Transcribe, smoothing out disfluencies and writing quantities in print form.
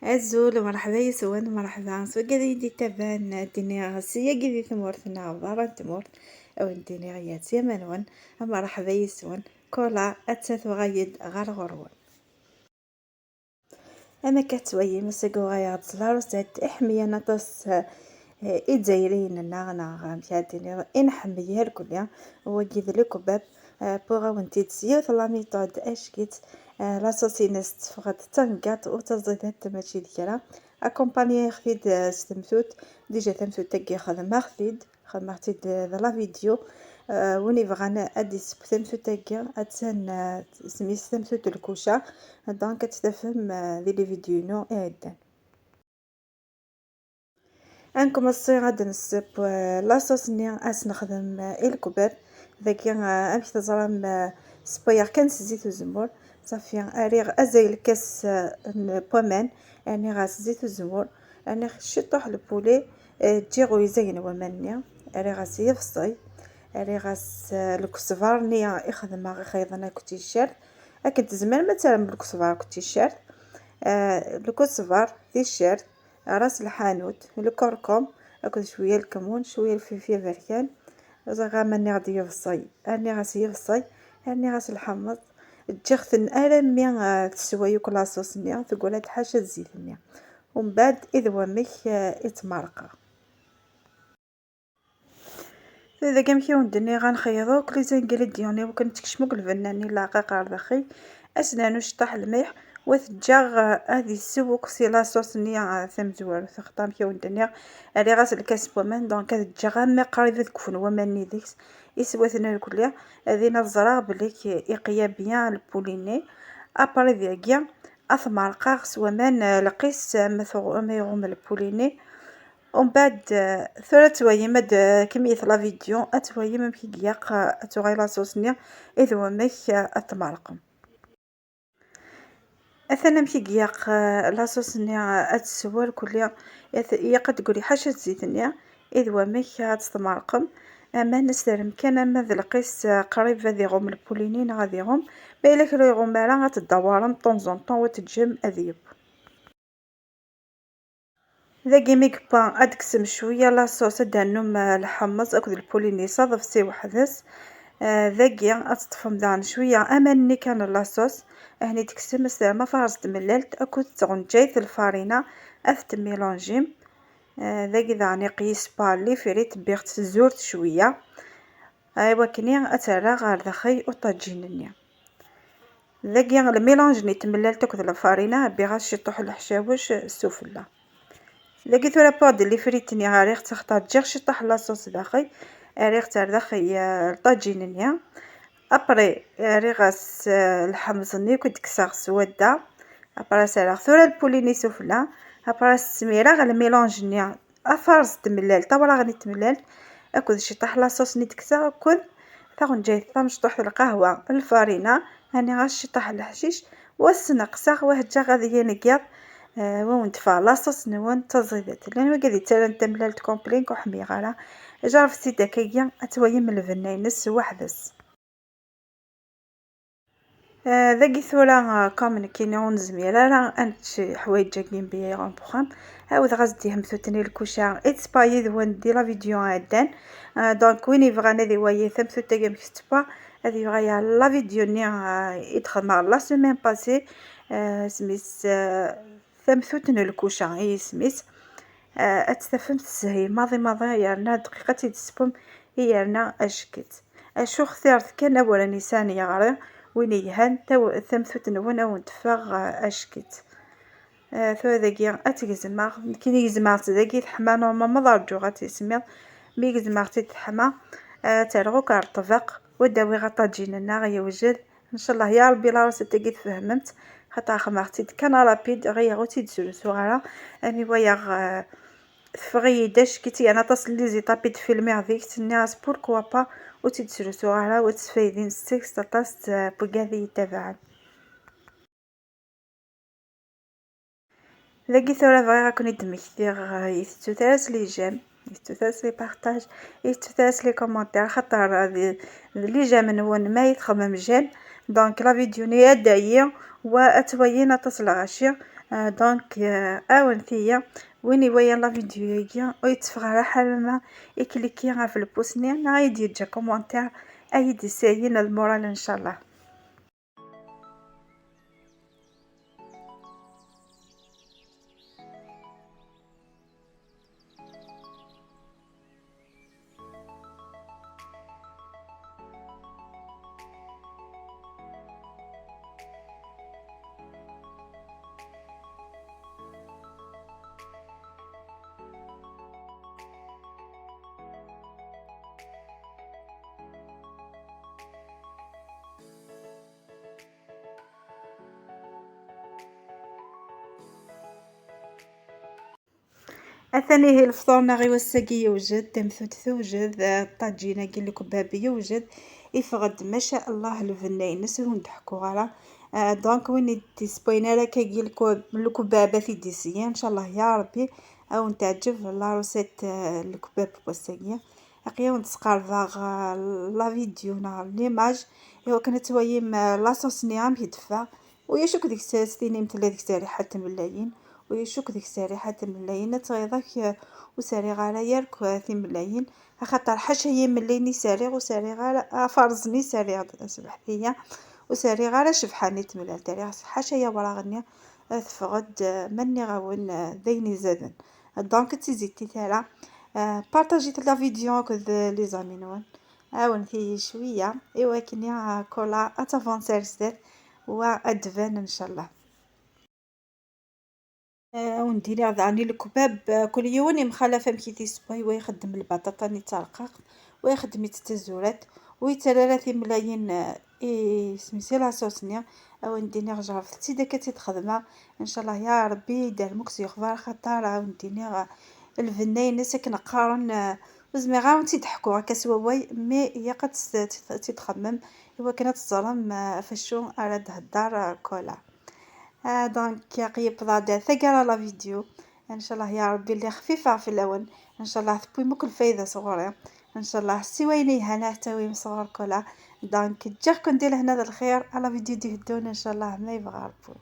عزول مرحبا يسوان مرحبا سو قاعدة يدي تابان ديني غاسية قاعدة تمورتنا برا تمورت او ديني غيات يا منون مرحبا يسوان كولا اتساث غايد غار غروان اما كتوي مسكو غايا تصلارو سات احمية نطس إدزايرين ناغنا مشاتيني إن حمية الكل هو كيف الكباب بوغا ونتي تسيوث لا ميثود اشكيت لاصوصينس تفغت تنقات وتزيدات ماشي ديكرا اكومباني خفيد ستمثوت ديجا تمثوت تاكي خدمة خديت لا فيديو وني بغانا ادي تمثوت تاكي اتسان سميس تمثوت الكوشة دونك تفهم ذي لي فيديو نو اعدان غنكمصي غادي نصب لاصوص ني اس نخدم الكباب ذاك امشي تزرم سبايغ كنس زيت وزمور صافي اريغ ازاي الكاس بومان يعني غاس زيت وزمور يعني شطوح البولي تجيغو يزين ومني اري غاس يفصي اري غاس الكزبر ني يخدم خيضنا كنتي شار اكنت زمان مثلا بالكزبر كنتي شار الكزبر تيشير راس الحانوت الكركم اكل شويه الكمون شويه الفلفل بركان زغا ماني غادي يفصي اني غاسي يفصي اني غاس الحمص تجختن ارمي تسوي كل صوص نيا تقول تحاشا الزيت نيا ومن بعد اذا ومك يتمرقه اذا كان كي ودني غنخيطو كلي زنقل ديالي وكنت كشمك الفناني لاقا داخي اسنانو شطح الملح وثجاغ هذه السوق سي لاصوص نيا ثم زوار ثخطام كي ودني علي غاس الكاس بومان دونك تجاغ ما قريبه تكون وماني ديكس يسواتنا الكليه هذه نظره بلي يقيا بيان البوليني ابري ديكيا اثمر قاغس ومان لقيس ما يغم البوليني ومن بعد ثلاث تويمد كمية لا فيديو اتويم كي قياق اتوغي لاصوص نيا اذا ومك اتمرقم اثنا مكي قياق لاصوص نيا اتسوار كليا يقد تقولي حاشا زيت نيا اذا ومك تتمرقم اما نسرم كان ما ذلقيس قريب ذي غوم البولينين غادي غوم بايلك لو يغوم مالا غتدورم طونزون طون وتجم اذيب ذاكي ميكبا ادكسم شويه لاصوص دانوم الحمص اكل البوليني صادف سي وحدس ذاكي اطفم دان شويه اماني كان لاصوص هني تكسم ما فارست ملالت اكل تغنجيت الفارينه افت ميلونجيم ذاكي داني قيس بالي فريت بيغت زورت شويه ايوا كني اترى غير دخي وطاجينني ذاكي الميلونج ني تملالت اكل الفارينه بيغاش يطيح الحشاوش السفلى لقيت ورا بود اللي فريتني غاريخ تختار تجيغ شطح لاصوص داخل ريغ تاع داخل الطاجينيا ابري ريغاس الحمص كنت كساغ سودا ابري سراغ ثورا البوليني سفلى ابري السميره غا الميلونج نيا افارس تملال طبرا غني تملال اكل شطح لاصوص ني تكساغ اكل ثاغن جاي ثام شطح القهوه الفارينه هاني غاش شطح الحشيش والسنقساغ وهجا غادي ينقيض ونتفع لاصوص نوان تزيدت لان وقادي ترى تملالت كومبلين كحمي غالا جرب سيدا كيا اتويم الفنينس وحدس ذاكي ثورا كامن كينون زميرة راه انت حوايج جاكين بيا اون بروغرام عاود غازدي همثوتني الكوشا اتس باي ذوان دي لا فيديو عدان دونك ويني فغانا ذي وايي ثمثوت تاقا مكتبا هذي غايا لا فيديو ني يدخل مع لا سيمين باسي سميس ثمثوتن الكوشا اي سميس اتستفهمت الزهي ماضي يارنا دقيقة تيدسبم يارنا اشكت اشو اختيارت كان اولا نيسان يغري وين يهان تو ثمثوت نون او نتفاغ اشكت ثو ذاكي اتجزماغ كي يجزماغ ذاكي تحما نورمال ما ضرجو غتسميض مي يجزماغ تحما ترغو كارطفق وداوي غطاجيننا غيوجد ان شاء الله يا ربي لا راس تاكي تفهمت خاطر خمارتي كان رابيد غير غوتي تسولو صغيره اني ويا فغيداش كيتي انا تصل لي زيطابي فيلمي هذيك الناس بوركوا با وتيتسولو صغيره وتسفايدين ستيكس تاست بوكاذي تبعا ذاكي ثورة بغي راكوني دمكتيغ يثوثاس لي جيم يثوثاس لي بارطاج يثوثاس لي كومونتير خاطر لي جيم نون ما يتخمم جيم دونك لا فيديو نيا دايا واتوينا تصل غاشي دونك اون ثيا ويني ويا لا فيديو يجي ويتفرج على حالنا يكليكي في البوس نينا غايدي يجي كومونتير ايدي ساين المورال ان شاء الله. أثاني هي الفطور ناغي وساقي يوجد تمثوت توجد الطاجينة كي الكباب يوجد يفغد ما شاء الله الفناين نسهو نضحكو غالا. دونك وين تيسبوينا لك كي الكبابة في ديسيا ان شاء الله يا ربي او نتعجب لا روسيت الكباب وساقية اقيا ونتسقار فاغ لا فيديو نا ليماج ايوا كانت ويم لاصوص نيام يدفع ويشوك ديك ستيني مثل هذيك سارحة ملايين ويشوك ديك سارحة ملايين تغيضك وساري غالا يرك ثي ملايين خاطر حاشا هي مليني ساري وساري غالا فرزني ساري سبحتيا وساري غالا شبحاني تملال تاري حاشا يا ورا غنيا تفقد مني غاون ذيني زادن. دونك تيزيتي تالا بارطاجيت لا فيديو كذ لي زامينون عاون في شويه ايوا كنيا كولا اتافونسير سدات وادفان ان شاء الله. ونديري راني الكباب كل يوم مخلفه مكيتي سباي ويخدم البطاطا ني ترقق ويخدم التزورات ويتلالاتي ملايين سميتي لاصوصنيا او نديني رجع في داك تخدمها ان شاء الله يا ربي دار مكسي خضار خطر نديني الفنين ساكن قارن وزمي غاون تيضحكوا هكا سواوي مي هي قد تتخمم هو كانت الظلم فشو على الدار كولا. دونك قيب ضاد ثقرا لا فيديو ان شاء الله يا ربي اللي خفيفه في الاول ان شاء الله تبوي مكل فايده صغيره ان شاء الله سويني هنا تاوي صغار كلها. دونك جاكم ندير هنا الخير على فيديو دي هدون ان شاء الله ما يبغى ربو.